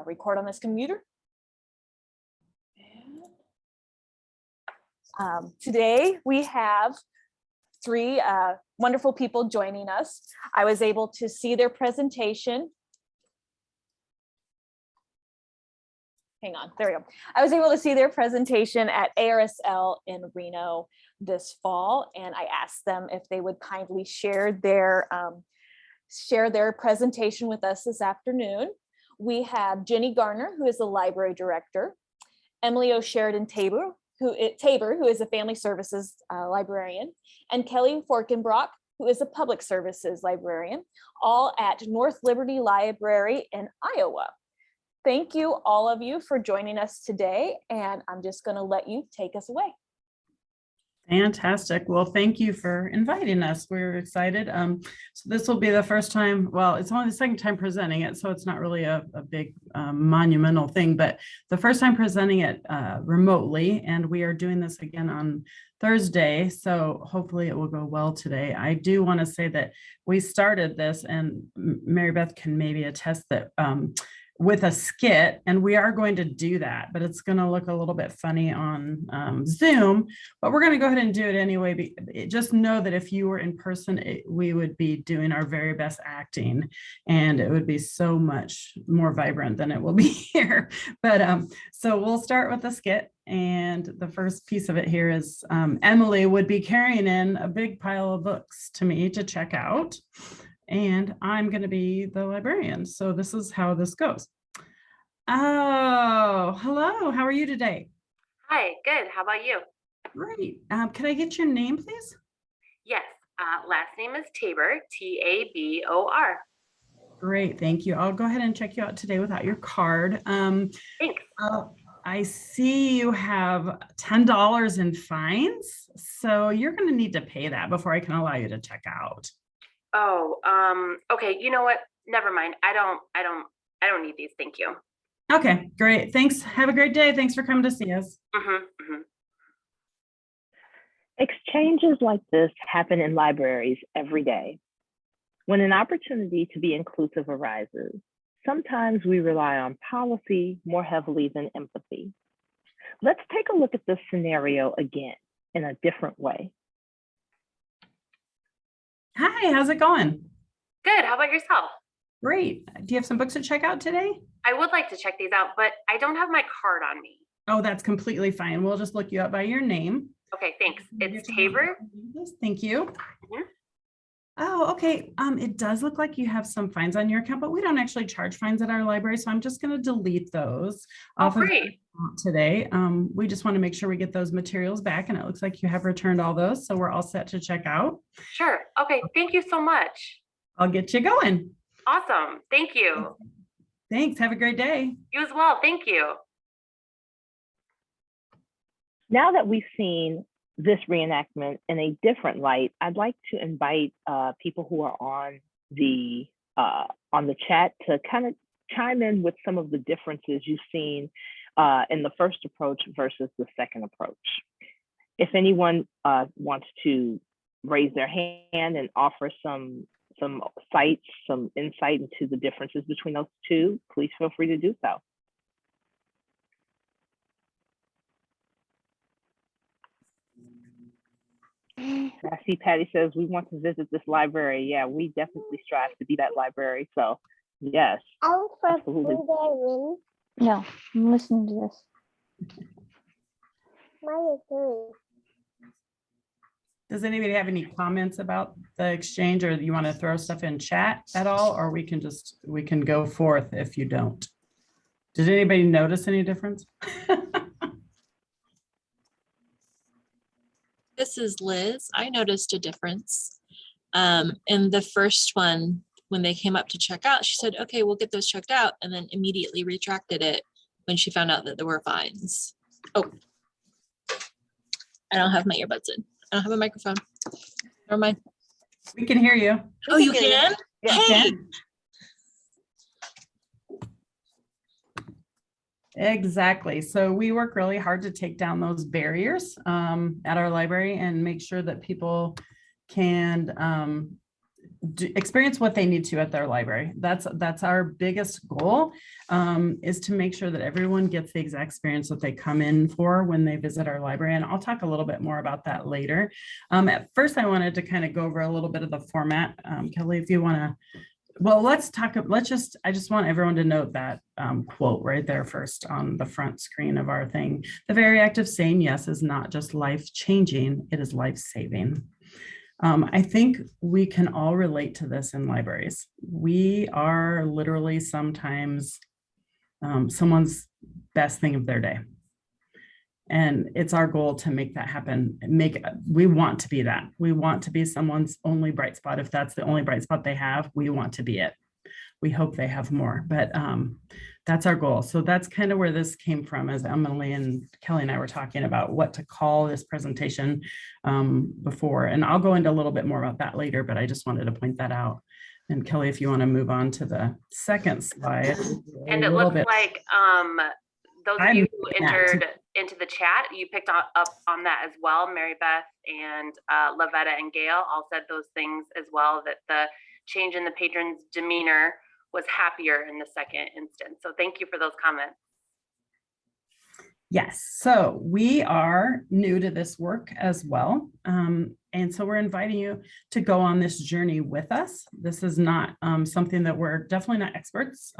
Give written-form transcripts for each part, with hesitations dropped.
record on this computer. Today we have three wonderful people joining us. I was able to see their presentation. Hang on, there we go. I was able to see their presentation at ARSL in Reno this fall, and I asked them if they would kindly share their presentation with us this afternoon. We have Jennie Garner, who is the library director, Emily O'Sheridan Tabor, who is a family services librarian, and Kellee Forkenbrock, who is a public services librarian, all at North Liberty Library in Iowa. Thank you, all of you, for joining us today, and I'm just going to let you take us away. Fantastic. Well, thank you for inviting us. We're excited. So this will be the first time, well, it's only the second time presenting it, so it's not really a big monumental thing, but the first time presenting it remotely, and we are doing this again on Thursday, so hopefully it will go well today. I do want to say that we started this, and Mary Beth can maybe attest that with a skit, and we are going to do that, but it's going to look a little bit funny on Zoom, but we're going to go ahead and do it anyway. Just know that if you were in person, we would be doing our very best acting, and it would be so much more vibrant than it will be here. But so we'll start with the skit, and the first piece of it here is Emily would be carrying in a big pile of books to me to check out, and I'm going to be the librarian. So this is how this goes. Oh, hello. How are you today? Hi, good. How about you? Great. Can I get your name, please? Yes. Last name is Tabor, T-A-B-O-R. Great. Thank you. I'll go ahead and check you out today without your card. Thanks. I see you have $10 in fines. So you're going to need to pay that before I can allow you to check out. Oh, okay. You know what? Never mind. I don't need these. Thank you. Okay, great. Thanks. Have a great day. Thanks for coming to see us. Exchanges like this happen in libraries every day. When an opportunity to be inclusive arises, sometimes we rely on policy more heavily than empathy. Let's take a look at this scenario again in a different way. Hi, how's it going? Good. How about yourself? Great. Do you have some books to check out today? I would like to check these out, but I don't have my card on me. Oh, that's completely fine. We'll just look you up by your name. Okay, thanks. It's Tabor. Thank you. Oh, okay. It does look like you have some fines on your account, but we don't actually charge fines at our library, so I'm just going to delete those off of today. We just want to make sure we get those materials back, and it looks like you have returned all those, so we're all set to check out. Sure. Okay. Thank you so much. I'll get you going. Awesome. Thank you. Thanks. Have a great day. You as well. Thank you. Now that we've seen this reenactment in a different light, I'd like to invite people who are on the chat to kind of chime in with some of the differences you've seen in the first approach versus the second approach. If anyone wants to raise their hand and offer some insight into the differences between those two, please feel free to do so. I see Patty says we want to visit this library. Yeah, we definitely strive to be that library. So yes, absolutely. No, I'm listening to this. Does anybody have any comments about the exchange, or you want to throw stuff in chat at all, or we can go forth if you don't? Did anybody notice any difference? This is Liz. I noticed a difference. In the first one, when they came up to check out, she said, okay, we'll get those checked out, and then immediately retracted it when she found out that there were fines. Oh, I don't have my earbuds in. I don't have a microphone. Never mind. We can hear you. Oh, you can? Yeah, hey. Exactly. So we work really hard to take down those barriers at our library and make sure that people can experience what they need to at their library. That's our biggest goal, is to make sure that everyone gets the exact experience that they come in for when they visit our library. And I'll talk a little bit more about that later. At first, I wanted to kind of go over a little bit of the format. Kellee, if you want to, well, I just want everyone to note that quote right there first on the front screen of our thing. The very act of saying yes is not just life-changing, it is life-saving. I think we can all relate to this in libraries. We are literally sometimes someone's best thing of their day. And it's our goal to make that happen. We want to be that. We want to be someone's only bright spot. If that's the only bright spot they have, we want to be it. We hope they have more, but that's our goal. So that's kind of where this came from, as Emily and Kellee and I were talking about what to call this presentation before. And I'll go into a little bit more about that later, but I just wanted to point that out. And Kellee, if you want to move on to the second slide. And it looks like those of you who entered into the chat, you picked up on that as well. Mary Beth and Lavetta and Gail all said those things as well, that the change in the patron's demeanor was happier in the second instance. So thank you for those comments. Yes, so we are new to this work as well. And so we're inviting you to go on this journey with us. This is not something that we're definitely not experts.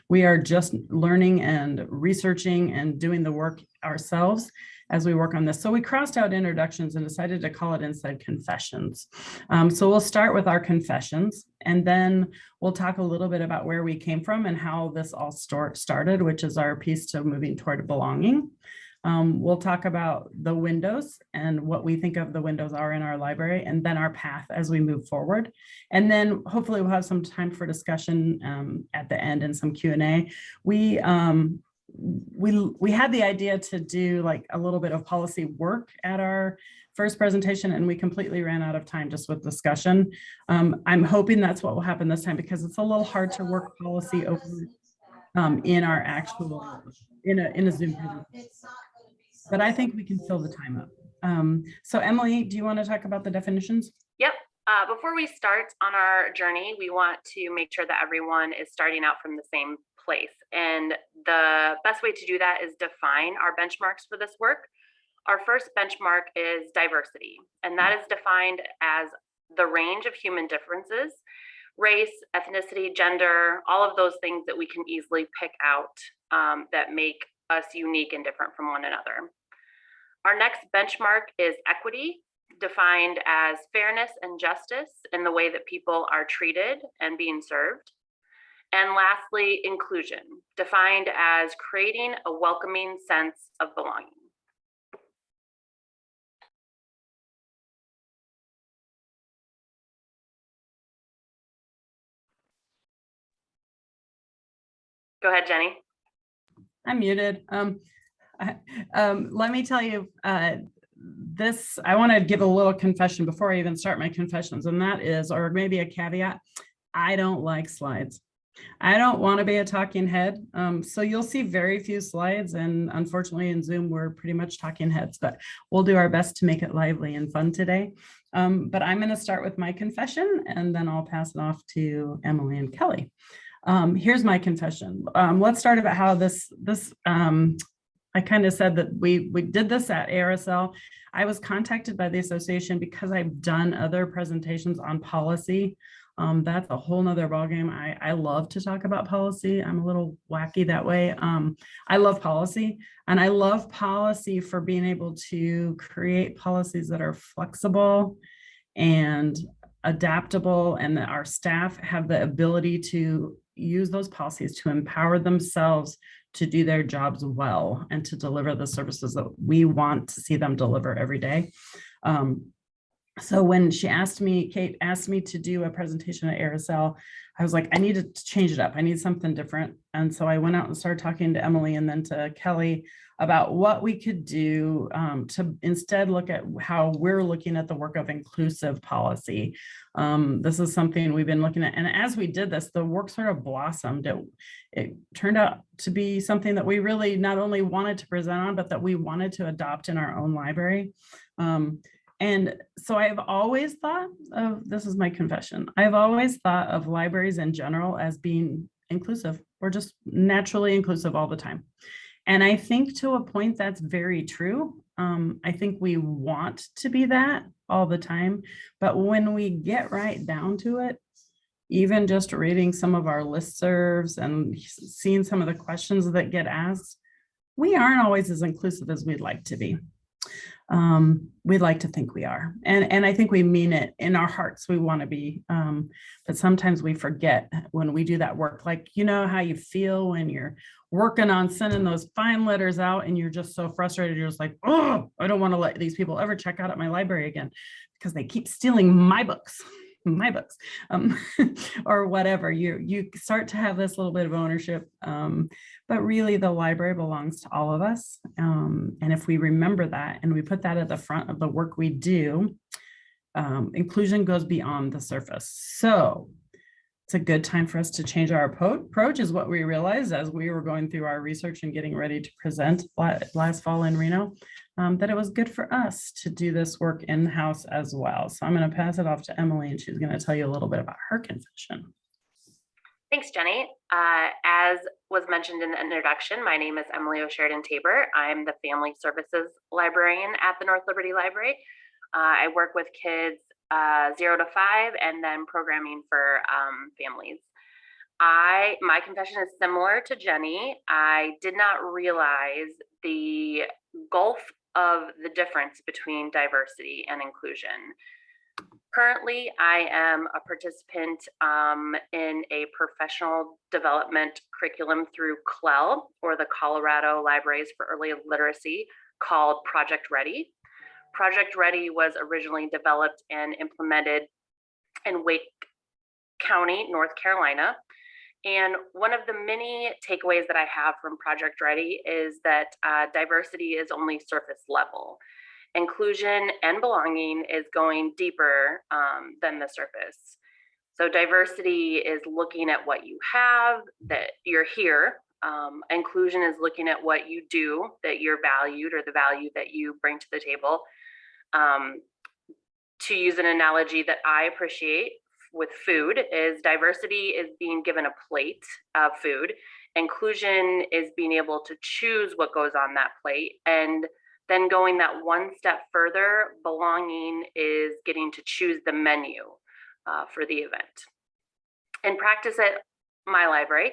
We are just learning and researching and doing the work ourselves as we work on this. So we crossed out introductions and decided to call it Inside Confessions. So we'll start with our confessions, and then we'll talk a little bit about where we came from and how this all started, which is our piece to moving toward belonging. We'll talk about the windows and what we think of the windows are in our library, and then our path as we move forward. And then hopefully we'll have some time for discussion at the end and some Q&A. We had the idea to do like a little bit of policy work at our first presentation, and we completely ran out of time just with discussion. I'm hoping that's what will happen this time, because it's a little hard to work policy over in our actual, in a Zoom presentation. But I think we can fill the time up. So Emily, do you want to talk about the definitions? Yep. Before we start on our journey, we want to make sure that everyone is starting out from the same place. And the best way to do that is define our benchmarks for this work. Our first benchmark is diversity, and that is defined as the range of human differences, race, ethnicity, gender, all of those things that we can easily pick out that make us unique and different from one another. Our next benchmark is equity, defined as fairness and justice in the way that people are treated and being served. And lastly, inclusion, defined as creating a welcoming sense of belonging. Go ahead, Jennie. I'm muted. Let me tell you, I want to give a little confession before I even start my confessions, and that is, or maybe a caveat, I don't like slides. I don't want to be a talking head. So you'll see very few slides, and unfortunately in Zoom, we're pretty much talking heads, but we'll do our best to make it lively and fun today. But I'm going to start with my confession, and then I'll pass it off to Emily and Kellee. Here's my confession. Let's start about how I kind of said that we did this at ARSL. I was contacted by the association because I've done other presentations on policy. That's a whole nother ballgame. I love to talk about policy. I'm a little wacky that way. I love policy, and I love policy for being able to create policies that are flexible and adaptable, and that our staff have the ability to use those policies to empower themselves to do their jobs well and to deliver the services that we want to see them deliver every day. So when Kate asked me to do a presentation at ARSL, I was like, I need to change it up. I need something different. And so I went out and started talking to Emily and then to Kellee about what we could do to instead look at how we're looking at the work of inclusive policy. This is something we've been looking at. And as we did this, the work sort of blossomed. It turned out to be something that we really not only wanted to present on, but that we wanted to adopt in our own library. And so I've always thought of, this is my confession, I've always thought of libraries in general as being inclusive or just naturally inclusive all the time. And I think to a point that's very true. I think we want to be that all the time, but when we get right down to it, even just reading some of our listservs and seeing some of the questions that get asked, we aren't always as inclusive as we'd like to be. We'd like to think we are. And I think we mean it in our hearts, we want to be. But sometimes we forget when we do that work, like, you know, how you feel when you're working on sending those fine letters out and you're just so frustrated. You're just like, oh, I don't want to let these people ever check out at my library again because they keep stealing my books. Or whatever. You start to have this little bit of ownership, but really the library belongs to all of us. And if we remember that and we put that at the front of the work we do, inclusion goes beyond the surface. So it's a good time for us to change our approach, is what we realized as we were going through our research and getting ready to present last fall in Reno, that it was good for us to do this work in-house as well. So I'm going to pass it off to Emily, and she's going to tell you a little bit about her confession. Thanks, Jenny. As was mentioned in the introduction, my name is Emily O'Sheridan Tabor. I'm the Family Services Librarian at the North Liberty Library. I work with kids 0 to 5 and then programming for families. My confession is similar to Jenny. I did not realize the gulf of the difference between diversity and inclusion. Currently, I am a participant in a professional development curriculum through CLEL, or the Colorado Libraries for Early Literacy, called Project Ready. Project Ready was originally developed and implemented in Wake County, North Carolina. And one of the many takeaways that I have from Project Ready is that diversity is only surface level. Inclusion and belonging is going deeper than the surface. So diversity is looking at what you have, that you're here. Inclusion is looking at what you do, that you're valued, or the value that you bring to the table. To use an analogy that I appreciate with food, is diversity is being given a plate of food. Inclusion is being able to choose what goes on that plate. And then going that one step further, belonging is getting to choose the menu for the event. In practice at my library,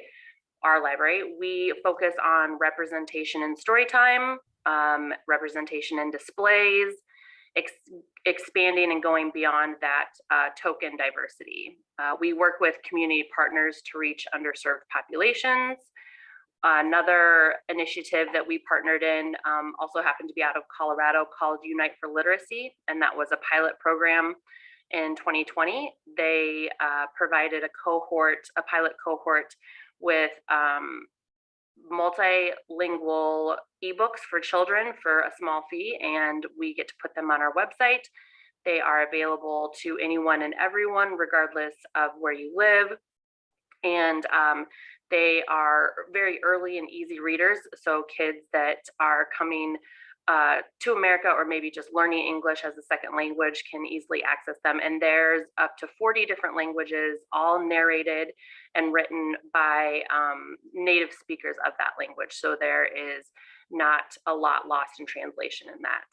our library, we focus on representation in story time, representation in displays, expanding and going beyond that token diversity. We work with community partners to reach underserved populations. Another initiative that we partnered in also happened to be out of Colorado, called Unite for Literacy, and that was a pilot program in 2020. They provided a pilot cohort with multilingual ebooks for children for a small fee, and we get to put them on our website. They are available to anyone and everyone, regardless of where you live. And they are very early and easy readers. So kids that are coming to America, or maybe just learning English as a second language, can easily access them. And there's up to 40 different languages, all narrated and written by native speakers of that language. So there is not a lot lost in translation in that.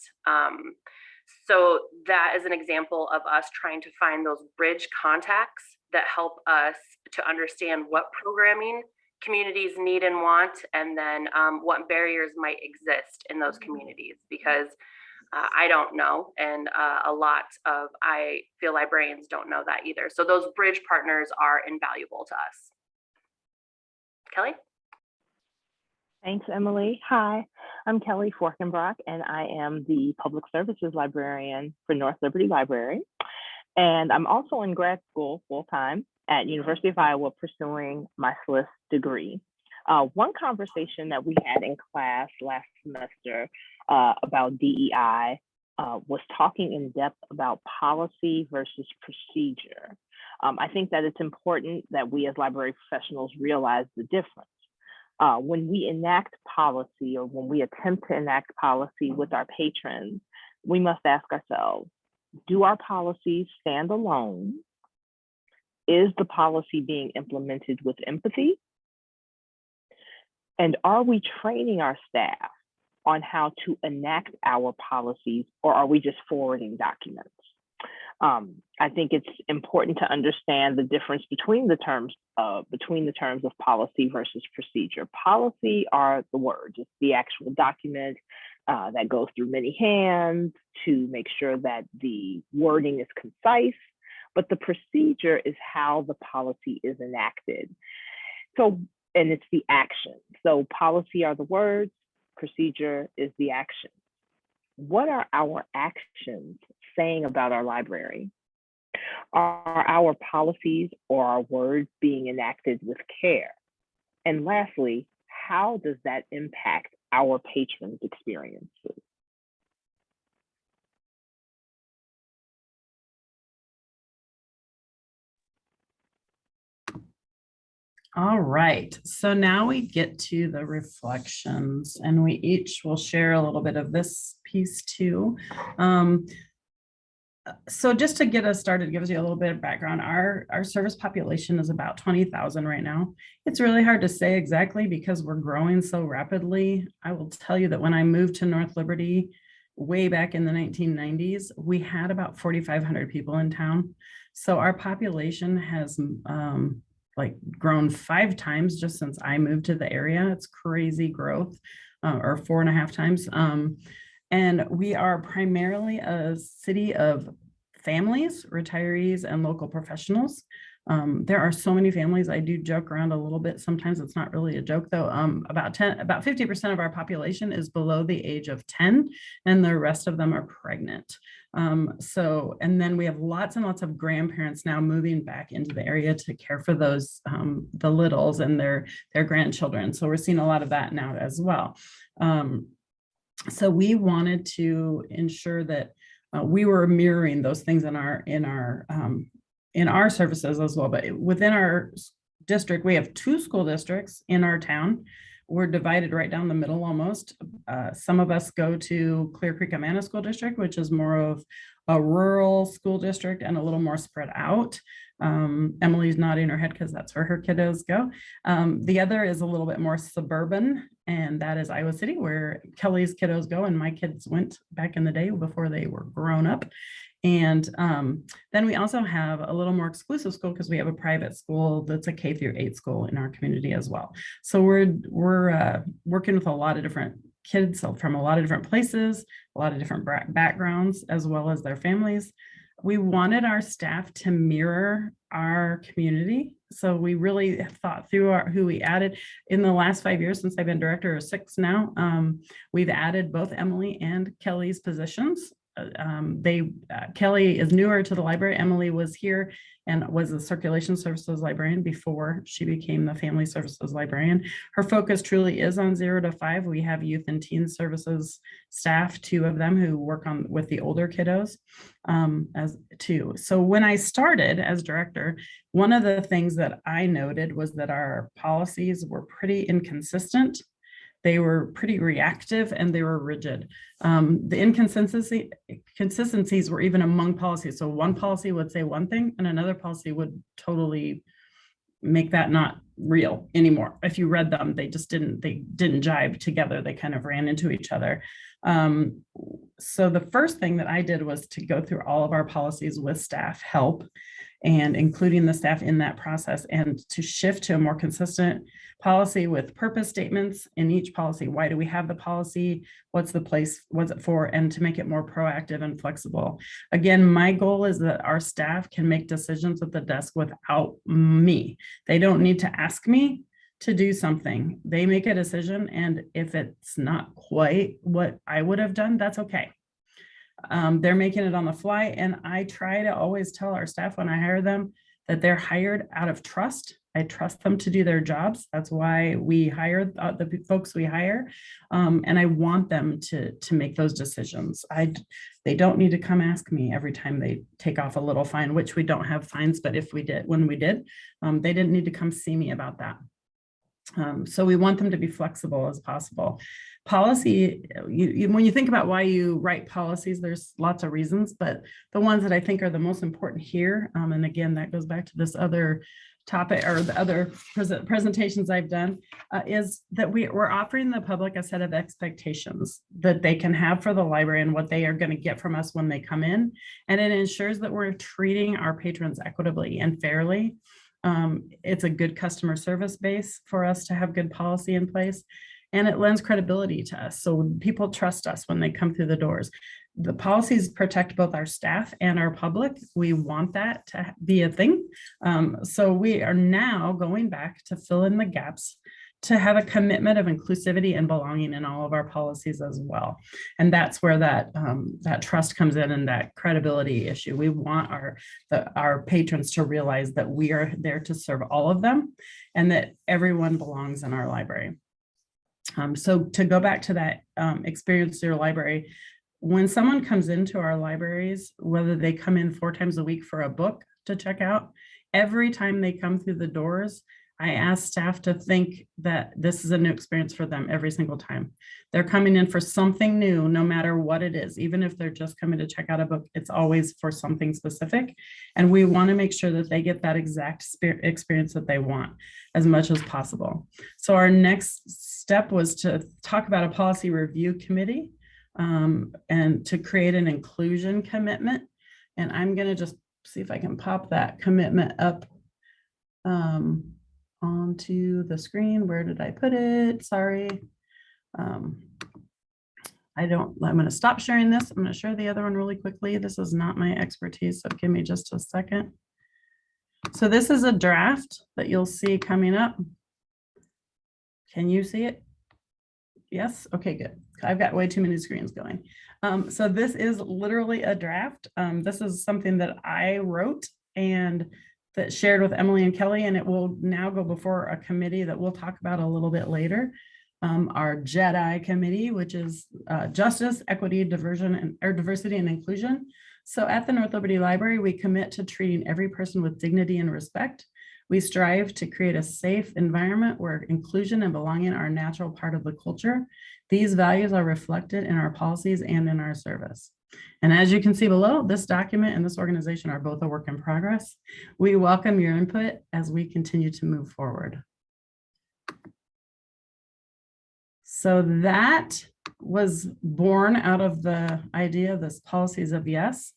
So that is an example of us trying to find those bridge contacts that help us to understand what programming communities need and want, and then what barriers might exist in those communities, because I don't know, and a lot of, I feel, librarians don't know that either. So those bridge partners are invaluable to us. Kellee? Thanks, Emily. Hi, I'm Kellee Forkenbrock, and I am the Public Services Librarian for North Liberty Library. And I'm also in grad school full-time at University of Iowa pursuing my SLIS degree. One conversation that we had in class last semester about DEI was talking in depth about policy versus procedure. I think that it's important that we as library professionals realize the difference. When we enact policy, or when we attempt to enact policy with our patrons, we must ask ourselves, Do our policies stand alone? Is the policy being implemented with empathy? And are we training our staff on how to enact our policies, or are we just forwarding documents? I think it's important to understand the difference between the terms of policy versus procedure. Policy are the words, it's the actual document that goes through many hands to make sure that the wording is concise, but the procedure is how the policy is enacted. So, and it's the action. So policy are the words, procedure is the action. What are our actions saying about our library? Are our policies or our words being enacted with care? And lastly, how does that impact our patrons' experiences? All right, so now we get to the reflections, and we each will share a little bit of this piece too. So just to get us started, gives you a little bit of background. Our service population is about 20,000 right now. It's really hard to say exactly because we're growing so rapidly. I will tell you that when I moved to North Liberty way back in the 1990s, we had about 4,500 people in town. So our population has like grown 5 times just since I moved to the area. It's crazy growth, or 4.5 times. And we are primarily a city of families, retirees, and local professionals. There are so many families. I do joke around a little bit. Sometimes it's not really a joke though. About 50% of our population is below the age of 10, and the rest of them are pregnant. And then we have lots and lots of grandparents now moving back into the area to care for those, the littles and their grandchildren. So we're seeing a lot of that now as well. So we wanted to ensure that we were mirroring those things in our services as well. But within our district, we have 2 school districts in our town. We're divided right down the middle almost. Some of us go to Clear Creek Amana School District, which is more of a rural school district and a little more spread out. Emily's nodding her head because that's where her kiddos go. The other is a little bit more suburban, and that is Iowa City, where Kelly's kiddos go, and my kids went back in the day before they were grown up. And then we also have a little more exclusive school because we have a private school that's a K through 8 school in our community as well. So we're working with a lot of different kids from a lot of different places, a lot of different backgrounds, as well as their families. We wanted our staff to mirror our community. So we really thought through who we added. In the last 5 years, since I've been director, or 6 now, we've added both Emily and Kelly's positions. Kelly is newer to the library. Emily was here and was a circulation services librarian before she became the family services librarian. Her focus truly is on 0 to 5. We have youth and teen services staff, 2 of them who work with the older kiddos as 2. So when I started as director, one of the things that I noted was that our policies were pretty inconsistent. They were pretty reactive and they were rigid. The inconsistencies were even among policies. So one policy would say one thing and another policy would totally make that not real anymore. If you read them, they didn't jive together. They kind of ran into each other. So the first thing that I did was to go through all of our policies with staff help and including the staff in that process, and to shift to a more consistent policy with purpose statements in each policy. Why do we have the policy? What's the place? What's it for? And to make it more proactive and flexible. Again, my goal is that our staff can make decisions at the desk without me. They don't need to ask me to do something. They make a decision, and if it's not quite what I would have done, that's okay. They're making it on the fly, and I try to always tell our staff when I hire them that they're hired out of trust. I trust them to do their jobs. That's why we hire the folks we hire, and I want them to make those decisions. They don't need to come ask me every time they take off a little fine, which we don't have fines, but when we did, they didn't need to come see me about that. So we want them to be flexible as possible. Policy, when you think about why you write policies, there's lots of reasons, but the ones that I think are the most important here, and again, that goes back to this other topic or the other presentations I've done, is that we're offering the public a set of expectations that they can have for the library and what they are going to get from us when they come in. And it ensures that we're treating our patrons equitably and fairly. It's a good customer service base for us to have good policy in place, and it lends credibility to us. So people trust us when they come through the doors. The policies protect both our staff and our public. We want that to be a thing. So we are now going back to fill in the gaps, to have a commitment of inclusivity and belonging in all of our policies as well. And that's where that trust comes in, and that credibility issue. We want our patrons to realize that we are there to serve all of them and that everyone belongs in our library. So to go back to that experience through your library, when someone comes into our libraries, whether they come in 4 times a week for a book to check out, every time they come through the doors, I ask staff to think that this is a new experience for them every single time. They're coming in for something new, no matter what it is. Even if they're just coming to check out a book, it's always for something specific. And we want to make sure that they get that exact experience that they want as much as possible. So our next step was to talk about a policy review committee and to create an inclusion commitment. And I'm going to just see if I can pop that commitment up onto the screen. Where did I put it? Sorry. I'm going to stop sharing this. I'm going to share the other one really quickly. This is not my expertise, so give me just a second. So this is a draft that you'll see coming up. Can you see it? Yes? Okay, good. I've got way too many screens going. So this is literally a draft. This is something that I wrote and that shared with Emily and Kellee, and it will now go before a committee that we'll talk about a little bit later. Our JEDI committee, which is Justice, Equity, Diversity and Inclusion. So at the North Liberty Library, we commit to treating every person with dignity and respect. We strive to create a safe environment where inclusion and belonging are a natural part of the culture. These values are reflected in our policies and in our service. And as you can see below, this document and this organization are both a work in progress. We welcome your input as we continue to move forward. So that was born out of the idea of this policies of yes.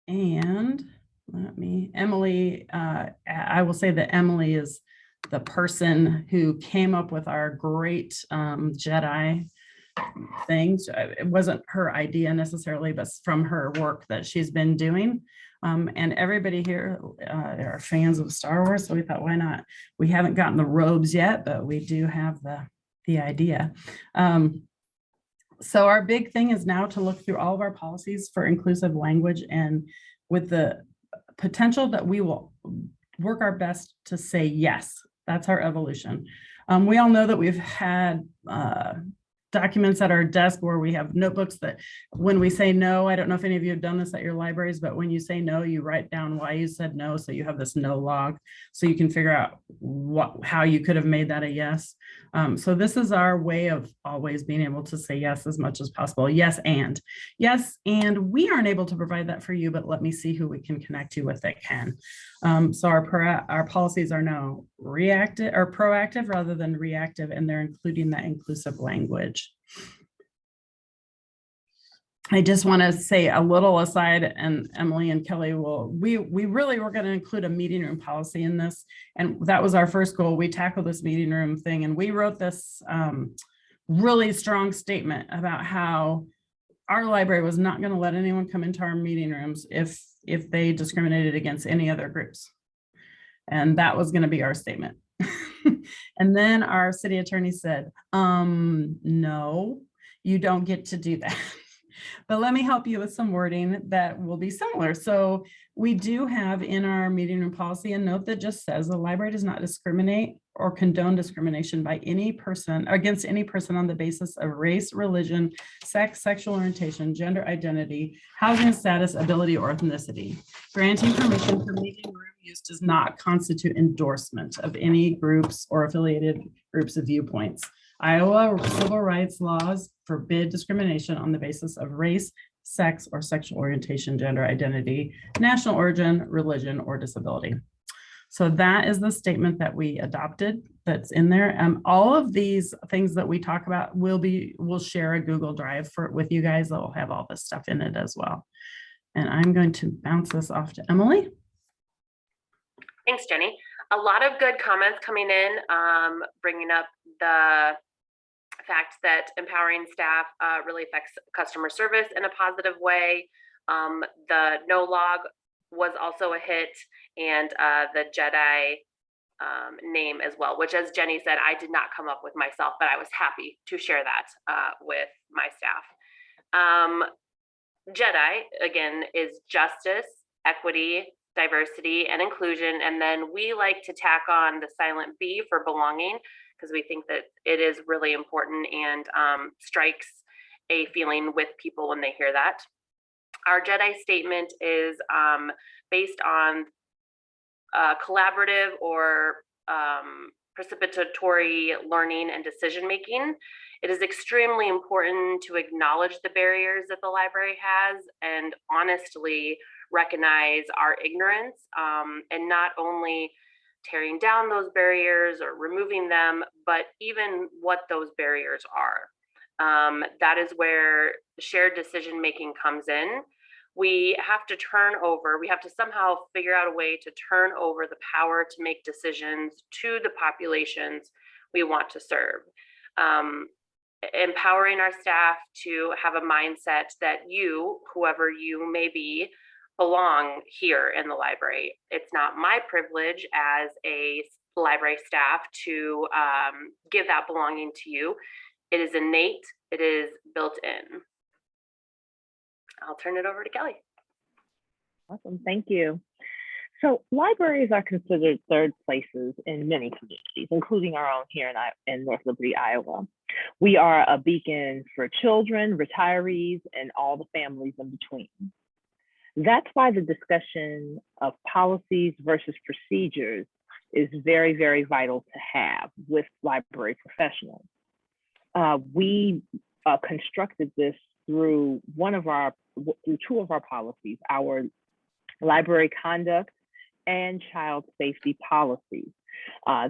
And Emily, I will say that Emily is the person who came up with our great JEDI things. It wasn't her idea necessarily, but from her work that she's been doing. And everybody here are fans of Star Wars, so we thought, why not? We haven't gotten the robes yet, but we do have the idea. So our big thing is now to look through all of our policies for inclusive language, and with the potential that we will work our best to say yes. That's our evolution. We all know that we've had documents at our desk where we have notebooks that when we say no, I don't know if any of you have done this at your libraries, but when you say no, you write down why you said no. So you have this no log, so you can figure out how you could have made that a yes. So this is our way of always being able to say yes as much as possible. Yes, and we aren't able to provide that for you, but let me see who we can connect you with that can. So our policies are now reactive or proactive rather than reactive, and they're including that inclusive language. I just want to say a little aside, and Emily and Kellee we really were going to include a meeting room policy in this, and that was our first goal. We tackled this meeting room thing, and we wrote this really strong statement about how our library was not going to let anyone come into our meeting rooms if they discriminated against any other groups, and that was going to be our statement. And then our city attorney said, no, you don't get to do that. But let me help you with some wording that will be similar. So we do have in our meeting room policy a note that just says the library does not discriminate or condone discrimination by any person against any person on the basis of race, religion, sex, sexual orientation, gender identity, housing status, ability, or ethnicity. Granting permission for meeting room use does not constitute endorsement of any groups or affiliated groups of viewpoints. Iowa civil rights laws forbid discrimination on the basis of race, sex, or sexual orientation, gender identity, national origin, religion, or disability. So that is the statement that we adopted that's in there. All of these things that we talk about we'll share a Google Drive with you guys that will have all this stuff in it as well. And I'm going to bounce this off to Emily. Thanks, Jenny. A lot of good comments coming in, bringing up the fact that empowering staff really affects customer service in a positive way. The no log was also a hit, and the JEDI name as well, which, as Jenny said, I did not come up with myself, but I was happy to share that with my staff. JEDI, again, is justice, equity, diversity, and inclusion. And then we like to tack on the silent B for belonging, because we think that it is really important and strikes a feeling with people when they hear that. Our JEDI statement is based on collaborative or participatory learning and decision making. It is extremely important to acknowledge the barriers that the library has and honestly recognize our ignorance, and not only tearing down those barriers or removing them, but even what those barriers are. That is where shared decision making comes in. We have to somehow figure out a way to turn over the power to make decisions to the populations we want to serve. Empowering our staff to have a mindset that you, whoever you may be, belong here in the library. It's not my privilege as a library staff to give that belonging to you. It is innate, it is built in. I'll turn it over to Kellee. Awesome, thank you. So libraries are considered third places in many communities, including our own here in North Liberty, Iowa. We are a beacon for children, retirees, and all the families in between. That's why the discussion of policies versus procedures is very, very vital to have with library professionals. We constructed this through two of our policies, our library conduct and child safety policies.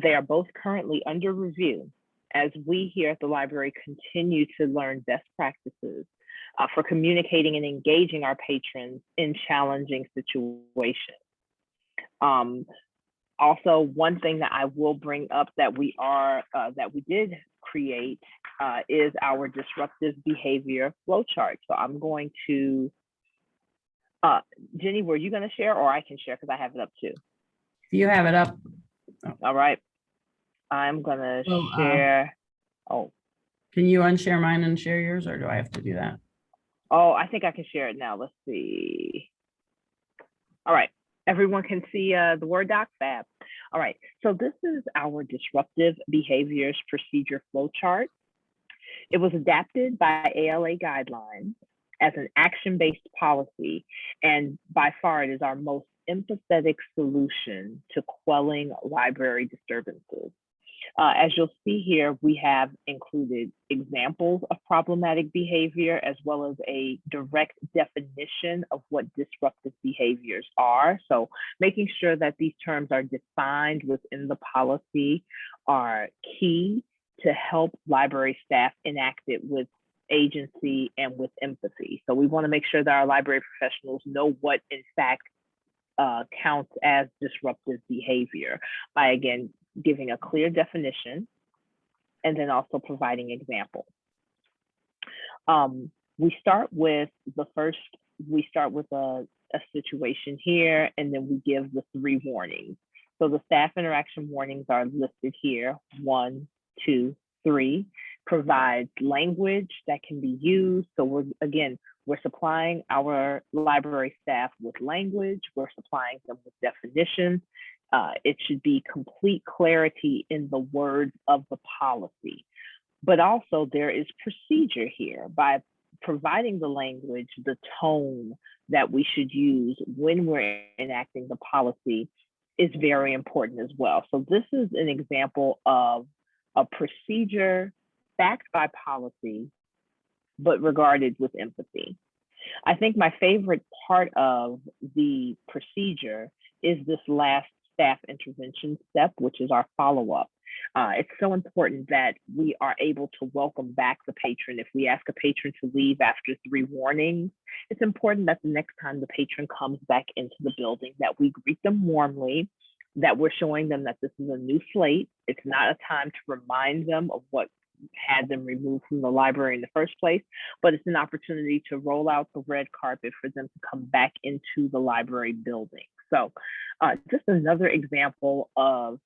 They are both currently under review as we here at the library continue to learn best practices for communicating and engaging our patrons in challenging situations. Also, one thing that I will bring up that we did create is our disruptive behavior flowchart. So I'm going to, Jenny, were you going to share, or I can share because I have it up too? You have it up. Oh. All right. I'm going to share. Can you unshare mine and share yours, or do I have to do that? Oh, I think I can share it now. Let's see. All right. Everyone can see the Word doc? Fab. All right. So this is our disruptive behaviors procedure flowchart. It was adapted by ALA guidelines as an action-based policy, and by far it is our most empathetic solution to quelling library disturbances. As you'll see here, we have included examples of problematic behavior as well as a direct definition of what disruptive behaviors are. So making sure that these terms are defined within the policy are key to help library staff enact it with agency and with empathy. So we want to make sure that our library professionals know what in fact counts as disruptive behavior by, again, giving a clear definition and then also providing examples. We start with a situation here, and then we give the 3 warnings. So the staff interaction warnings are listed here, 1, 2, 3, provides language that can be used. So we're We're supplying our library staff with language. We're supplying them with definitions. It should be complete clarity in the words of the policy. But also there is procedure here. By providing the language, the tone that we should use when we're enacting the policy is very important as well. So this is an example of a procedure backed by policy, but regarded with empathy. I think my favorite part of the procedure is this last staff intervention step, which is our follow-up. It's so important that we are able to welcome back the patron. If we ask a patron to leave after 3 warnings, it's important that the next time the patron comes back into the building, that we greet them warmly, that we're showing them that this is a new slate. It's not a time to remind them of what had them removed from the library in the first place, but it's an opportunity to roll out the red carpet for them to come back into the library building. So just another example of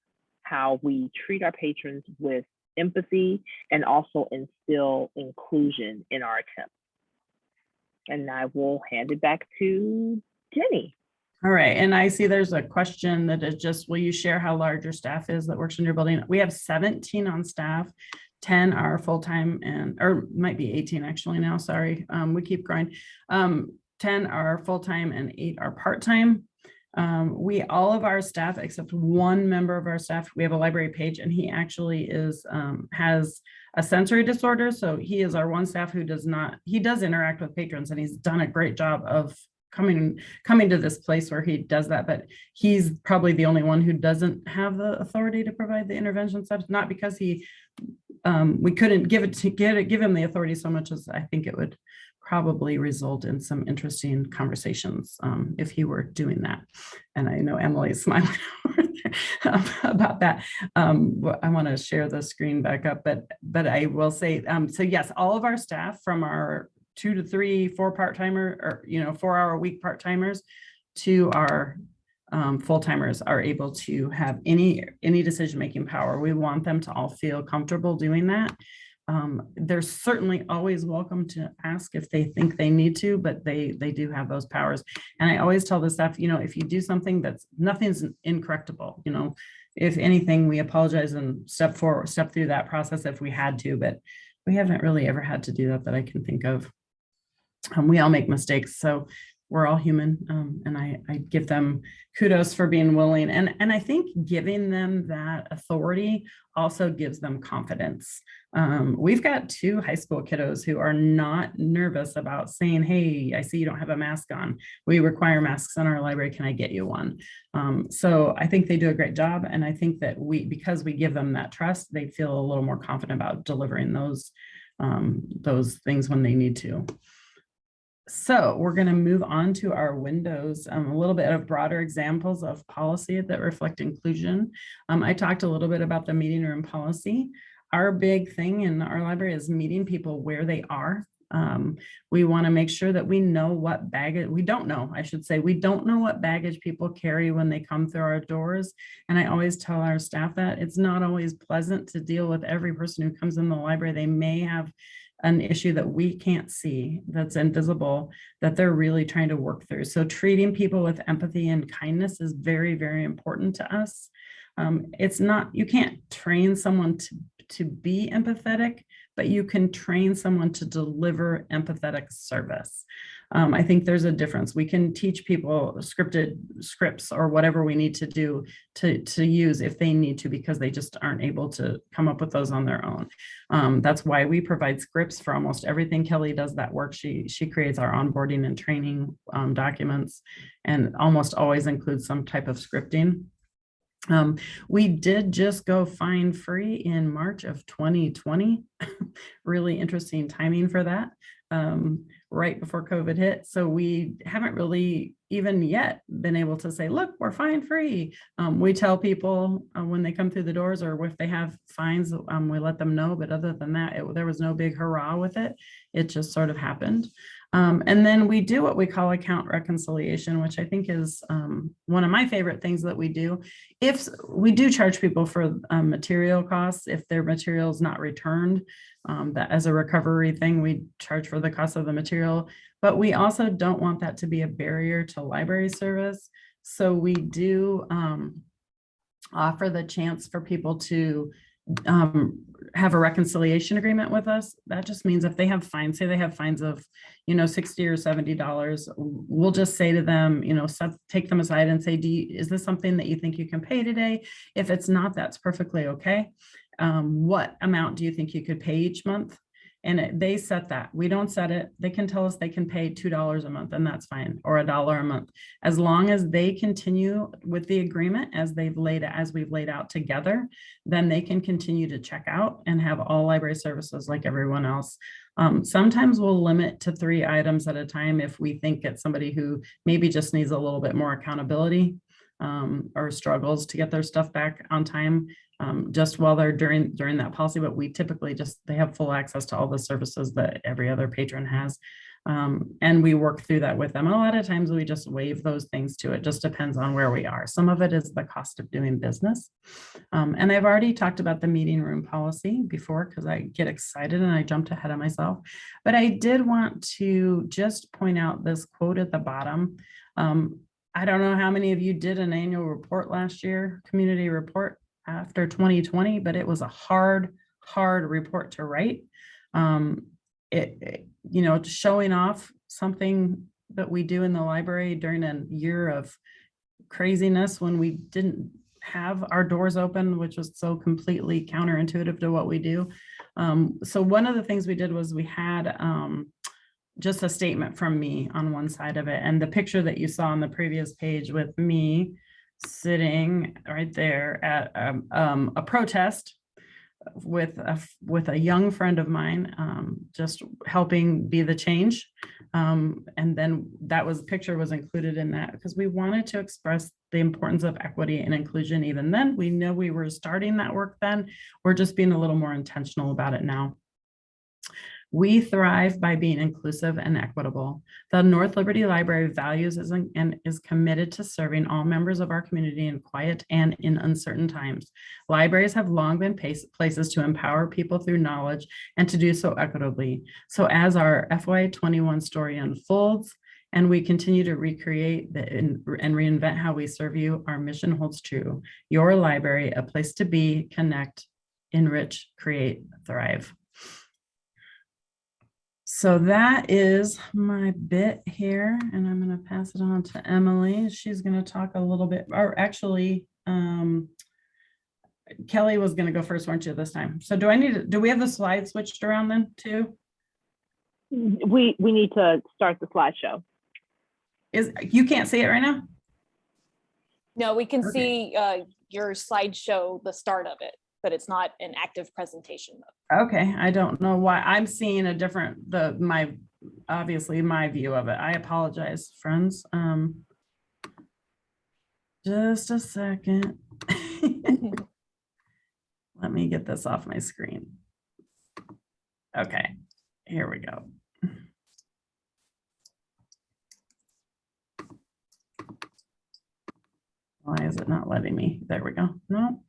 how we treat our patrons with empathy and also instill inclusion in our attempts. And I will hand it back to Jenny. All right, and I see there's a question that is just, will you share how large your staff is that works in your building? We have 17 on staff, 10 are full-time, and or might be 18 actually now, sorry, we keep growing. 10 are full-time and 8 are part-time. All of our staff, except one member of our staff, we have a library page, and he actually is has a sensory disorder. So he is our one staff who does interact with patrons, and he's done a great job of coming to this place where he does that, but he's probably the only one who doesn't have the authority to provide the intervention steps, not because we couldn't give him the authority so much as I think it would probably result in some interesting conversations if he were doing that. And I know Emily's smiling over there about that. I want to share the screen back up, but I will say, so yes, all of our staff, from our 2 to 3, 4 part-timer, or 4-hour-a-week part-timers to our full-timers, are able to have any decision-making power. We want them to all feel comfortable doing that. They're certainly always welcome to ask if they think they need to, but they do have those powers. And I always tell the staff, if you do something nothing's incorrectable, if anything, we apologize and step through that process if we had to, but we haven't really ever had to do that I can think of. We all make mistakes, so we're all human, and I give them kudos for being willing. And I think giving them that authority also gives them confidence. We've got 2 high school kiddos who are not nervous about saying, hey, I see you don't have a mask on. We require masks in our library. Can I get you one? So I think they do a great job. And I think that because we give them that trust, they feel a little more confident about delivering those things when they need to. So we're going to move on to our windows, a little bit of broader examples of policy that reflect inclusion. I talked a little bit about the meeting room policy. Our big thing in our library is meeting people where they are. We want to make sure that we know what baggage, we don't know what baggage people carry when they come through our doors. And I always tell our staff that it's not always pleasant to deal with every person who comes in the library. They may have an issue that we can't see, that's invisible, that they're really trying to work through. So treating people with empathy and kindness is very, very important to us. You can't train someone to be empathetic, but you can train someone to deliver empathetic service. I think there's a difference. We can teach people scripted scripts or whatever we need to do to use if they need to, because they just aren't able to come up with those on their own. That's why we provide scripts for almost everything. Kellee does that work. She creates our onboarding and training documents, and almost always includes some type of scripting. We did just go fine free in March of 2020. Really interesting timing for that, right before COVID hit. So we haven't really even yet been able to say, look, we're fine free. We tell people when they come through the doors, or if they have fines, we let them know. But other than that, there was no big hurrah with it. It just sort of happened. And then we do what we call account reconciliation, which I think is one of my favorite things that we do. If we do charge people for material costs, if their material is not returned, that as a recovery thing, we charge for the cost of the material. but we also don't want that to be a barrier to library service. So we do offer the chance for people to have a reconciliation agreement with us. That just means if they have fines, say they have fines of, $60 or $70, we'll just say to them, take them aside and say, is this something that you think you can pay today? If it's not, that's perfectly okay. What amount do you think you could pay each month? And they set that. We don't set it. They can tell us they can pay $2 a month, and that's fine, or $1 a month, as long as they continue with the agreement as we've laid out together. Then they can continue to check out and have all library services like everyone else. Sometimes we'll limit to 3 items at a time if we think it's somebody who maybe just needs a little bit more accountability or struggles to get their stuff back on time. Just while they're during that policy, but we typically they have full access to all the services that every other patron has. And we work through that with them. And a lot of times we just waive those things too. It just depends on where we are. Some of it is the cost of doing business. And I've already talked about the meeting room policy before because I get excited and I jumped ahead of myself. But I did want to just point out this quote at the bottom. I don't know how many of you did an annual report last year, community report after 2020, but it was a hard report to write. Showing off something that we do in the library during a year of craziness when we didn't have our doors open, which was so completely counterintuitive to what we do. So one of the things we did was we had just a statement from me on one side of it. And the picture that you saw on the previous page with me sitting right there at a protest with a young friend of mine, just helping be the change. And then picture was included in that because we wanted to express the importance of equity and inclusion. Even then, we know we were starting that work then. We're just being a little more intentional about it now. We thrive by being inclusive and equitable. The North Liberty Library values and is committed to serving all members of our community in quiet and in uncertain times. Libraries have long been places to empower people through knowledge and to do so equitably. So as our FY21 story unfolds and we continue to recreate and reinvent how we serve you, our mission holds true. Your library, a place to be, connect, enrich, create, thrive. So that is my bit here, and I'm going to pass it on to Emily. She's going to talk a little bit, or actually, Kelly was going to go first, weren't you, this time? So do we have the slide switched around then too? We need to start the slideshow. You can't see it right now? No, we can see your slideshow, the start of it, but it's not an active presentation mode. Okay, I don't know why I'm seeing a different, obviously my view of it. I apologize, friends. Just a second. Let me get this off my screen. Okay, here we go. Why is it not letting me? There we go. No.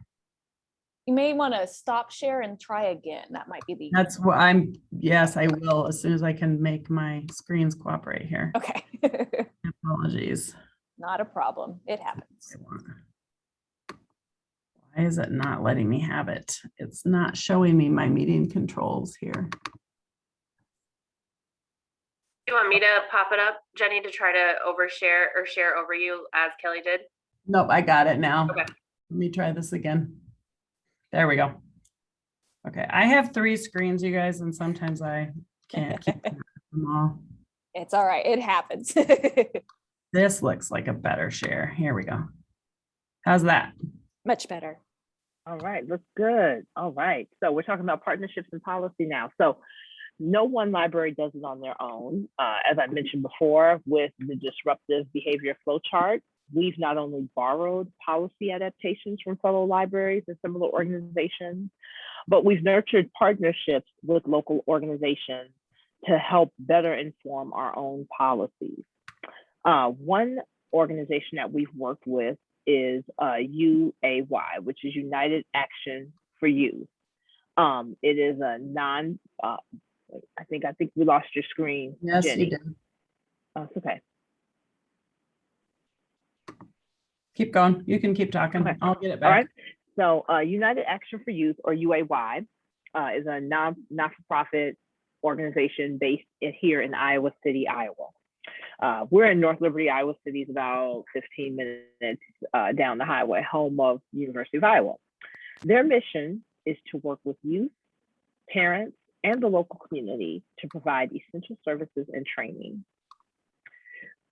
You may want to stop share and try again. That might be the. That's what yes, I will as soon as I can make my screens cooperate here. Okay. Apologies. Not a problem. It happens. Why is it not letting me have it? It's not showing me my meeting controls here. Do you want me to pop it up, Jenny, to try to overshare or share over you as Kelly did? Nope, I got it now. Okay. Let me try this again. There we go. Okay, I have 3 screens, you guys, and sometimes I can't keep them all. It's all right. It happens. This looks like a better share. Here we go. How's that? Much better. All right, looks good. All right, so we're talking about partnerships and policy now. So no one library does it on their own. As I mentioned before, with the disruptive behavior flowchart, we've not only borrowed policy adaptations from fellow libraries and similar organizations, but we've nurtured partnerships with local organizations to help better inform our own policies. One organization that we've worked with is UAY, which is United Action for Youth. It is a I think we lost your screen, yes, Jenny. You did. It's okay. Keep going. You can keep talking. Okay. I'll get it All back. right. So United Action for Youth, or UAY, is a not-for-profit organization based here in Iowa City, Iowa. We're in North Liberty, Iowa City, is about 15 minutes down the highway, home of University of Iowa. Their mission is to work with youth, parents, and the local community to provide essential services and training.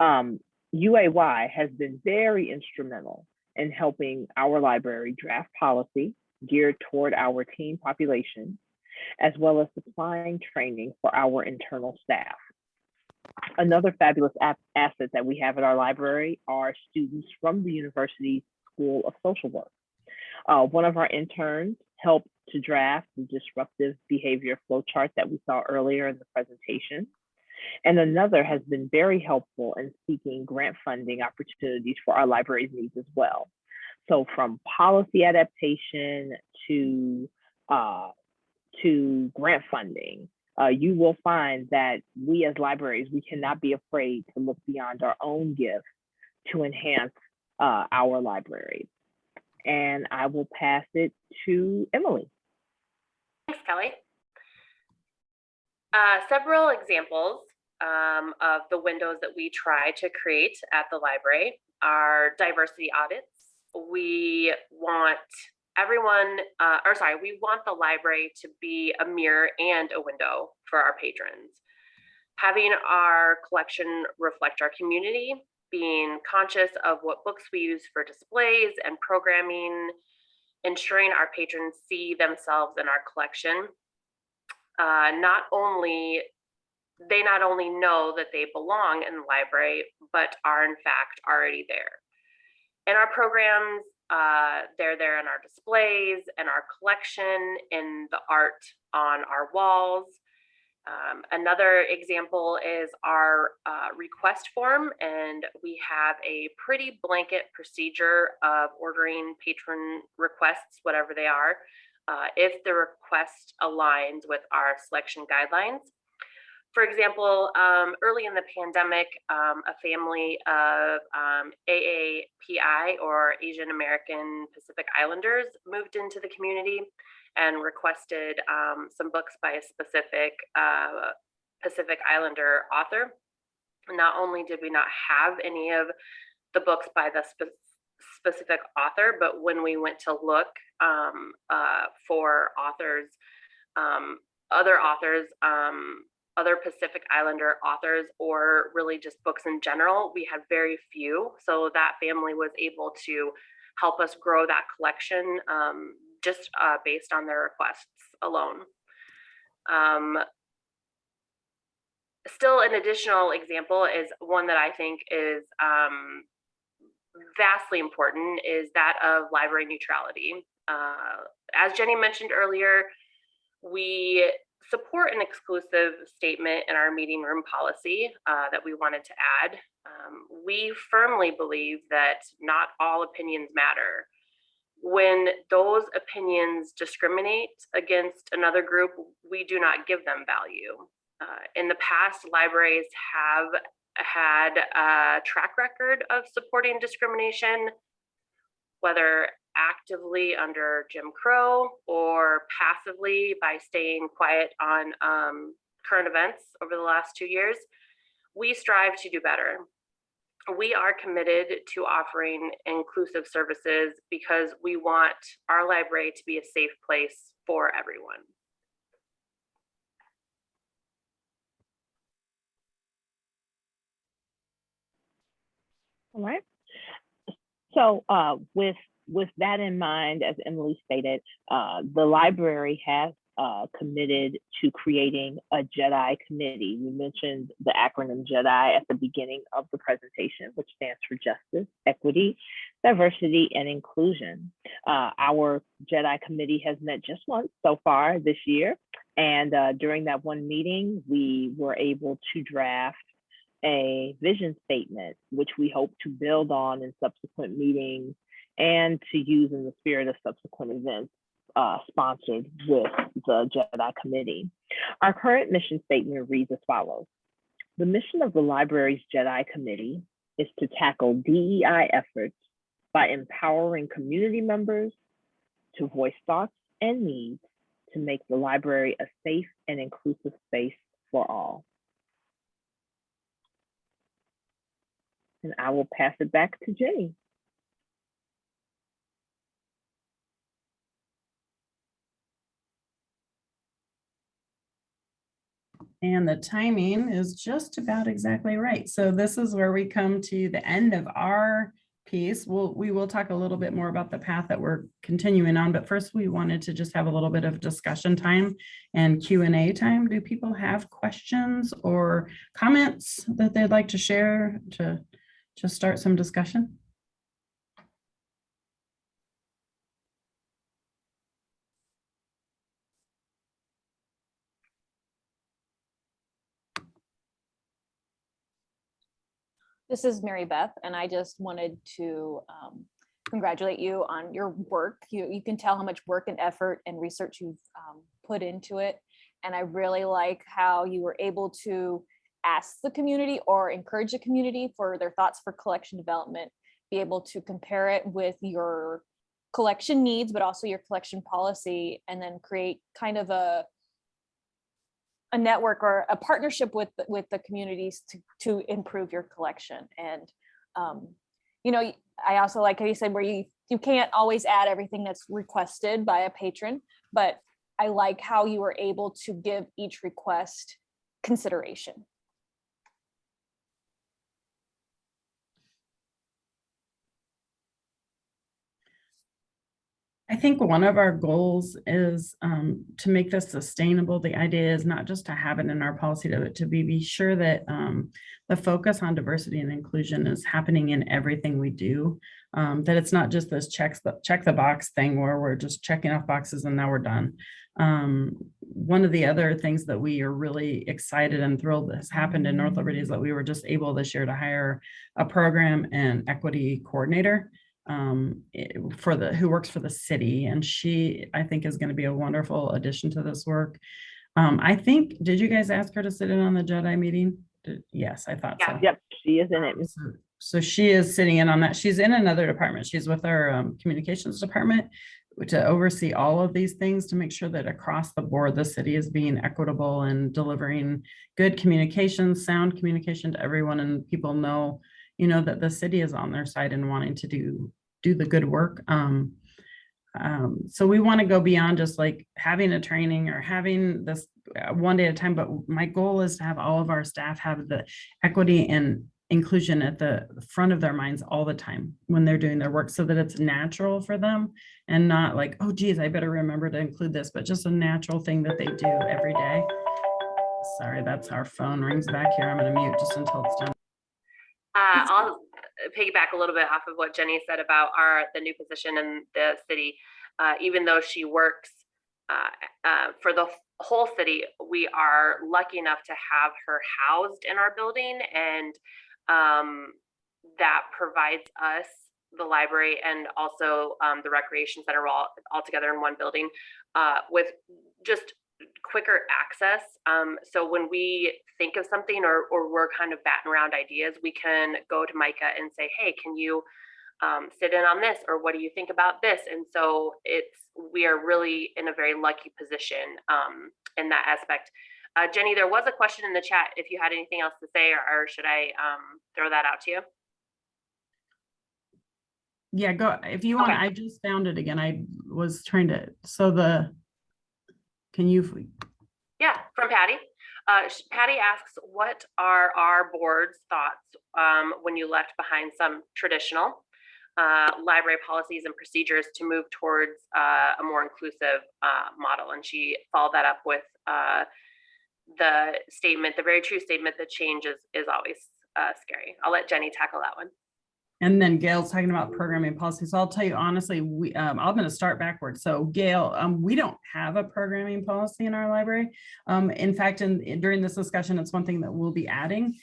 UAY has been very instrumental in helping our library draft policy geared toward our teen population, as well as supplying training for our internal staff. Another fabulous asset that we have at our library are students from the University School of Social Work. One of our interns helped to draft the disruptive behavior flowchart that we saw earlier in the presentation. And another has been very helpful in seeking grant funding opportunities for our library's needs as well. So from policy adaptation to grant funding, you will find that we as libraries, we cannot be afraid to look beyond our own gifts to enhance our library. And I will pass it to Emily. Thanks, Kelly. Several examples of the windows that we try to create at the library are diversity audits. We want everyone, we want the library to be a mirror and a window for our patrons. Having our collection reflect our community, being conscious of what books we use for displays and programming, ensuring our patrons see themselves in our collection. They not only know that they belong in the library, but are in fact already there. In our programs, they're there in our displays, in our collection, in the art on our walls. Another example is our request form, and we have a pretty blanket procedure of ordering patron requests, whatever they are, if the request aligns with our selection guidelines. For example, early in the pandemic, a family of AAPI, or Asian American Pacific Islanders, moved into the community and requested some books by a specific Pacific Islander author. Not only did we not have any of the books by the specific author, but when we went to look for authors, other Pacific Islander authors, or really just books in general, we had very few. So that family was able to help us grow that collection just based on their requests alone. Still, an additional example is one that I think is vastly important, is that of library neutrality. As Jenny mentioned earlier, we support an exclusive statement in our meeting room policy that we wanted to add. We firmly believe that not all opinions matter. When those opinions discriminate against another group, we do not give them value. In the past, libraries have had a track record of supporting discrimination, whether actively under Jim Crow or passively by staying quiet on current events over the last 2 years. We strive to do better. We are committed to offering inclusive services because we want our library to be a safe place for everyone. All right. So with that in mind, as Emily stated, the library has committed to creating a JEDI committee. We mentioned the acronym JEDI at the beginning of the presentation, which stands for Justice, Equity, Diversity, and Inclusion. Our JEDI committee has met just once so far this year. And during that one meeting, we were able to draft a vision statement, which we hope to build on in subsequent meetings and to use in the spirit of subsequent events sponsored with the JEDI committee. Our current mission statement reads as follows: The mission of the library's JEDI Committee is to tackle DEI efforts by empowering community members to voice thoughts and needs to make the library a safe and inclusive space for all. And I will pass it back to Jennie. And the timing is just about exactly right. So this is where we come to the end of our piece. We will talk a little bit more about the path that we're continuing on, but first we wanted to just have a little bit of discussion time and Q&A time. Do people have questions or comments that they'd like to share to just start some discussion? This is Mary Beth, and I just wanted to congratulate you on your work. You can tell how much work and effort and research you've put into it. And I really like how you were able to ask the community or encourage the community for their thoughts for collection development, be able to compare it with your collection needs, but also your collection policy, and then create kind of a network or a partnership with the communities to improve your collection. And you know, I also like how you said where you can't always add everything that's requested by a patron, but I like how you were able to give each request consideration. I think one of our goals is to make this sustainable. The idea is not just to have it in our policy, to be sure that the focus on diversity and inclusion is happening in everything we do. That it's not just this check the box thing where we're just checking off boxes and now we're done. One of the other things that we are really excited and thrilled that has happened in North Liberty is that we were just able this year to hire a program and equity coordinator who works for the city, and she, I think, is going to be a wonderful addition to this work. I think, did you guys ask her to sit in on the JEDI meeting? Yes, I thought so. Yep, she is in it. So she is sitting in on that. She's in another department. She's with our communications department to oversee all of these things, to make sure that across the board, the city is being equitable and delivering good communication, sound communication to everyone, and people know, you know, that the city is on their side and wanting to do the good work. So we want to go beyond just like having a training or having this one day at a time, but my goal is to have all of our staff have the equity and inclusion at the front of their minds all the time when they're doing their work, so that it's natural for them and not like, oh geez, I better remember to include this, but just a natural thing that they do every day. Sorry, that's our phone rings back here. I'm going to mute just until it's done. I'll piggyback a little bit off of what Jennie said about the new position in the city. Even though she works for the whole city, we are lucky enough to have her housed in our building, and that provides us, the library, and also the recreation center all together in one building with just quicker access. So when we think of something or we're kind of batting around ideas, we can go to Micah and say, hey, can you sit in on this, or what do you think about this? And so we are really in a very lucky position in that aspect. Jennie, there was a question in the chat if you had anything else to say, or should I throw that out to you? Yeah, go if you want. Okay. I just found it again. I was trying to, can you? Yeah, from Patty. Patty asks, what are our board's thoughts when you left behind some traditional library policies and procedures to move towards a more inclusive model? And she followed that up with the statement, the very true statement that change is always scary. I'll let Jennie tackle that one. And then Gail's talking about programming policies. So I'll tell you honestly, I'm going to start backwards. So Gail, we don't have a programming policy in our library. In fact, during this discussion, it's one thing that we'll be adding.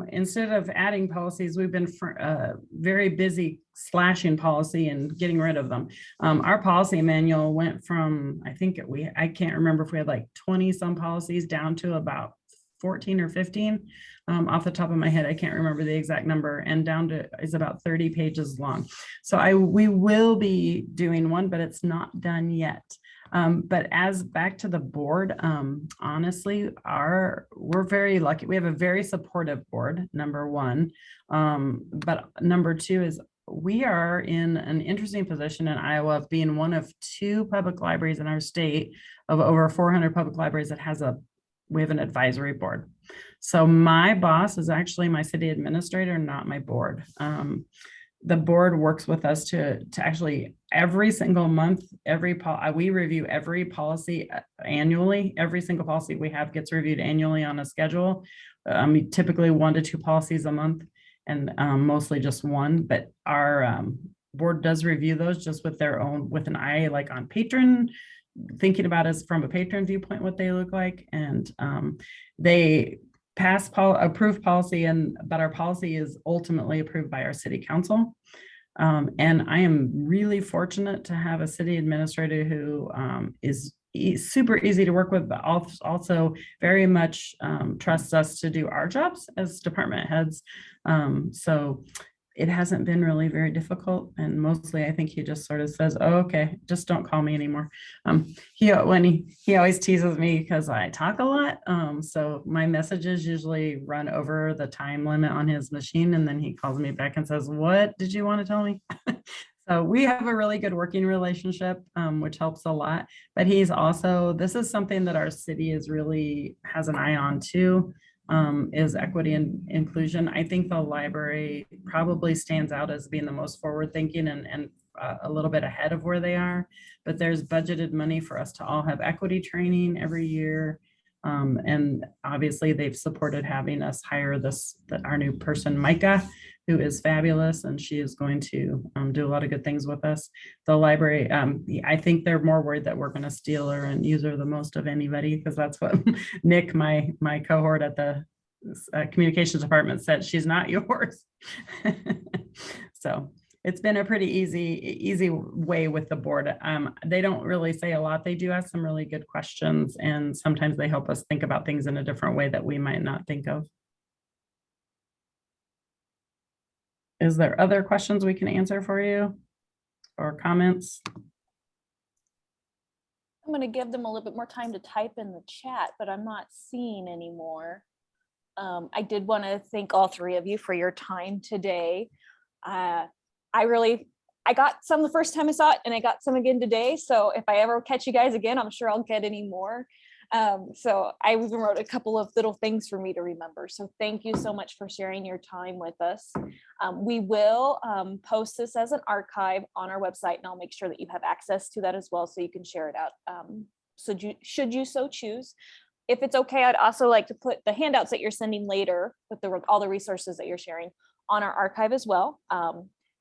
Instead of adding policies, we've been very busy slashing policy and getting rid of them. Our policy manual went from, I can't remember if we had like 20 some policies down to about 14 or 15 off the top of my head. I can't remember the exact number, and down to is about 30 pages long. So we will be doing one, but it's not done yet. But as back to the board, honestly, we're very lucky. We have a very supportive board, number one. But number two is we are in an interesting position in Iowa of being one of 2 public libraries in our state of over 400 public libraries that we have an advisory board. So my boss is actually my city administrator, not my board. The board works with us to actually every single month, we review every policy annually. Every single policy we have gets reviewed annually on a schedule. Typically 1 to 2 policies a month, and mostly just 1. But our board does review those just with an eye like on patron, thinking about us from a patron viewpoint, what they look like, and they pass approved policy, but our policy is ultimately approved by our city council. And I am really fortunate to have a city administrator who is super easy to work with, but also very much trusts us to do our jobs as department heads. So it hasn't been really very difficult, and mostly I think he just sort of says, "Oh, okay, just don't call me anymore." He always teases me because I talk a lot, so my messages usually run over the time limit on his machine, and then he calls me back and says, "What did you want to tell me?" So we have a really good working relationship, which helps a lot. But this is something that our city has an eye on too. Is equity and inclusion. I think the library probably stands out as being the most forward thinking and a little bit ahead of where they are, but there's budgeted money for us to all have equity training every year. And obviously they've supported having us hire our new person, Micah, who is fabulous, and she is going to do a lot of good things with us. The library, I think they're more worried that we're going to steal her and use her the most of anybody, because that's what Nick, my cohort at the communications department, said. She's not yours. So it's been a pretty easy way with the board. They don't really say a lot. They do ask some really good questions, and sometimes they help us think about things in a different way that we might not think of. Is there other questions we can answer for you, or comments? I'm going to give them a little bit more time to type in the chat, but I'm not seeing any more. I did want to thank all 3 of you for your time today. I got some the first time I saw it, and I got some again today. So if I ever catch you guys again, I'm sure I'll get any more. So I even wrote a couple of little things for me to remember. So thank you so much for sharing your time with us. We will post this as an archive on our website, and I'll make sure that you have access to that as well, so you can share it out. So should you so choose. If it's okay, I'd also like to put the handouts that you're sending later with all the resources that you're sharing on our archive as well,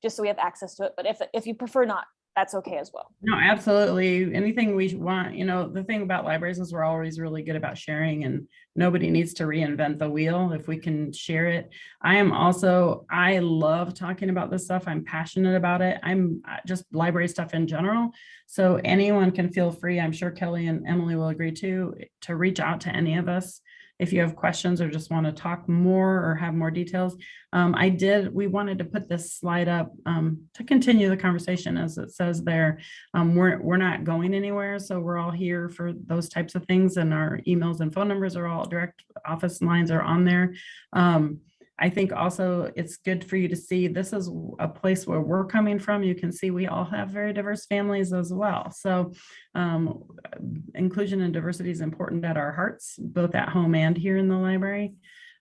just so we have access to it. But if you prefer not, that's okay as well. No, absolutely. Anything we want, the thing about libraries is we're always really good about sharing, and nobody needs to reinvent the wheel if we can share it. I love talking about this stuff. I'm passionate about it. I'm just library stuff in general. So anyone can feel free. I'm sure Kelly and Emily will agree to reach out to any of us if you have questions or just want to talk more or have more details. We wanted to put this slide up to continue the conversation, as it says there. We're not going anywhere, so we're all here for those types of things, and our emails and phone numbers are all direct office lines are on there. I think also it's good for you to see this is a place where we're coming from. You can see we all have very diverse families as well. So inclusion and diversity is important at our hearts, both at home and here in the library.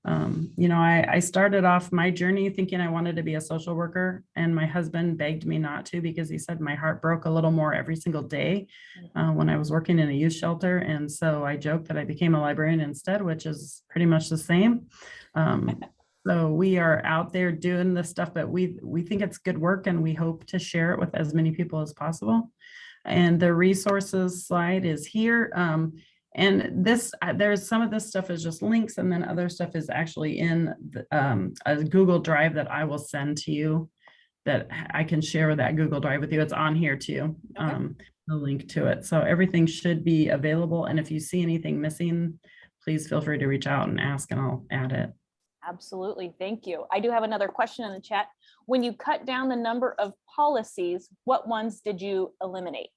I started off my journey thinking I wanted to be a social worker, and my husband begged me not to, because he said my heart broke a little more every single day when I was working in a youth shelter. And so I joked that I became a librarian instead, which is pretty much the same. So we are out there doing this stuff, but we think it's good work, and we hope to share it with as many people as possible. And the resources slide is here. And there's some of this stuff is just links, and then other stuff is actually in a Google Drive that I will send to you, that I can share that Google Drive with you. It's on here too, okay. The link to it. So everything should be available. And if you see anything missing, please feel free to reach out and ask and I'll add it. Absolutely. Thank you. I do have another question in the chat. When you cut down the number of policies, what ones did you eliminate?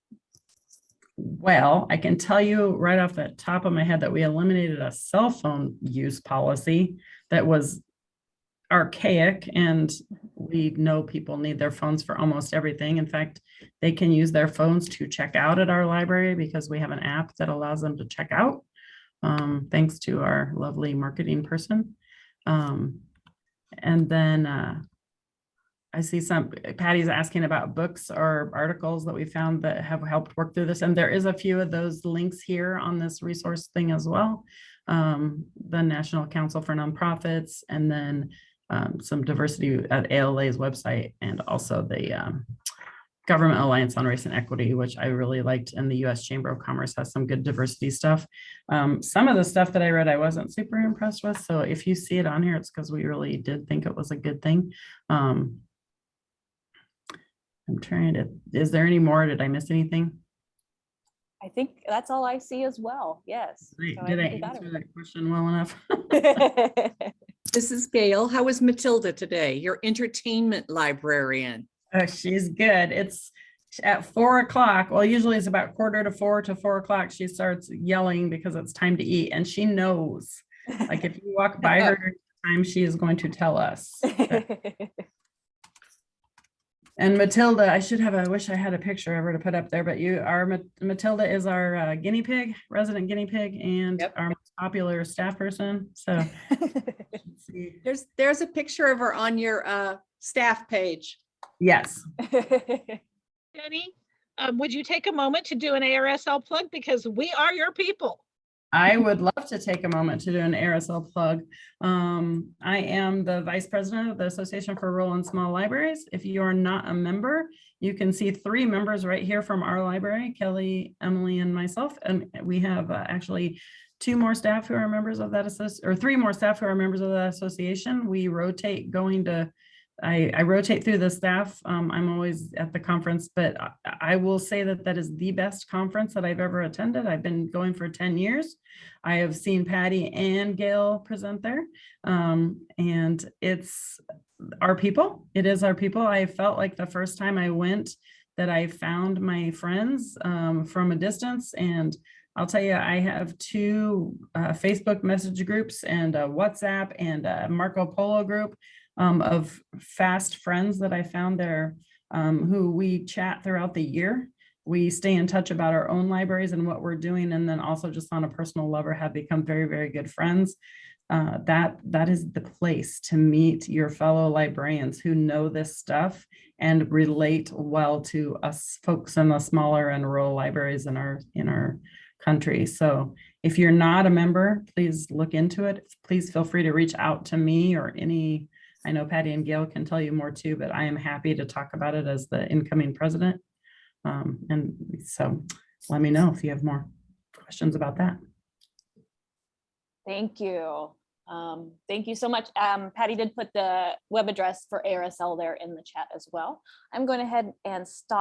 Well, I can tell you right off the top of my head that we eliminated a cell phone use policy that was archaic, and we know people need their phones for almost everything. In fact, they can use their phones to check out at our library because we have an app that allows them to check out, thanks to our lovely marketing person. And then I see Patty's asking about books or articles that we found that have helped work through this. And there is a few of those links here on this resource thing as well. The National Council for Nonprofits, and then some diversity at ALA's website, and also the Government Alliance on Race and Equity, which I really liked, and the U.S. Chamber of Commerce has some good diversity stuff. Some of the stuff that I read, I wasn't super impressed with. So if you see it on here, it's because we really did think it was a good thing. I'm trying to, is there any more? Did I miss anything? I think that's all I see as well. Yes. So Did I think we got answer that question well enough? it. This is Gail. How was Matilda today? Your entertainment librarian. Oh, she's good. It's at 4 o'clock. Well, usually it's about 3:45 to 4 o'clock. She starts yelling because it's time to eat, and she knows. Like if you walk by her during the time, she is going to tell us. And Matilda, I wish I had a picture of her to put up there, but Matilda is our guinea pig, resident guinea pig, and our most popular staff person. So let's see. There's a picture of her on your staff page. Yes. Jenny, would you take a moment to do an ARSL plug, because we are your people? I would love to take a moment to do an ARSL plug. I am the vice president of the Association for Rural and Small Libraries. If you are not a member, you can see 3 members right here from our library, Kelly, Emily, and myself. And we have actually 2 more staff who are members of that or 3 more staff who are members of that association. We rotate going to, I rotate through the staff. I'm always at the conference, but I will say that that is the best conference that I've ever attended. I've been going for 10 years. I have seen Patty and Gail present there. And it's our people. It is our people. I felt like the first time I went that I found my friends from a distance. And I'll tell you, I have 2 Facebook message groups and a WhatsApp and a Marco Polo group of fast friends that I found there, who we chat throughout the year. We stay in touch about our own libraries and what we're doing, and then also just on a personal level have become very, very good friends. That is the place to meet your fellow librarians who know this stuff and relate well to us folks in the smaller and rural libraries in our country. So if you're not a member, please look into it. Please feel free to reach out to me or I know Patty and Gail can tell you more too, but I am happy to talk about it as the incoming president. And so let me know if you have more questions about that. Thank you. Thank you so much. Patty did put the web address for ARSL there in the chat as well. I'm going ahead and stop.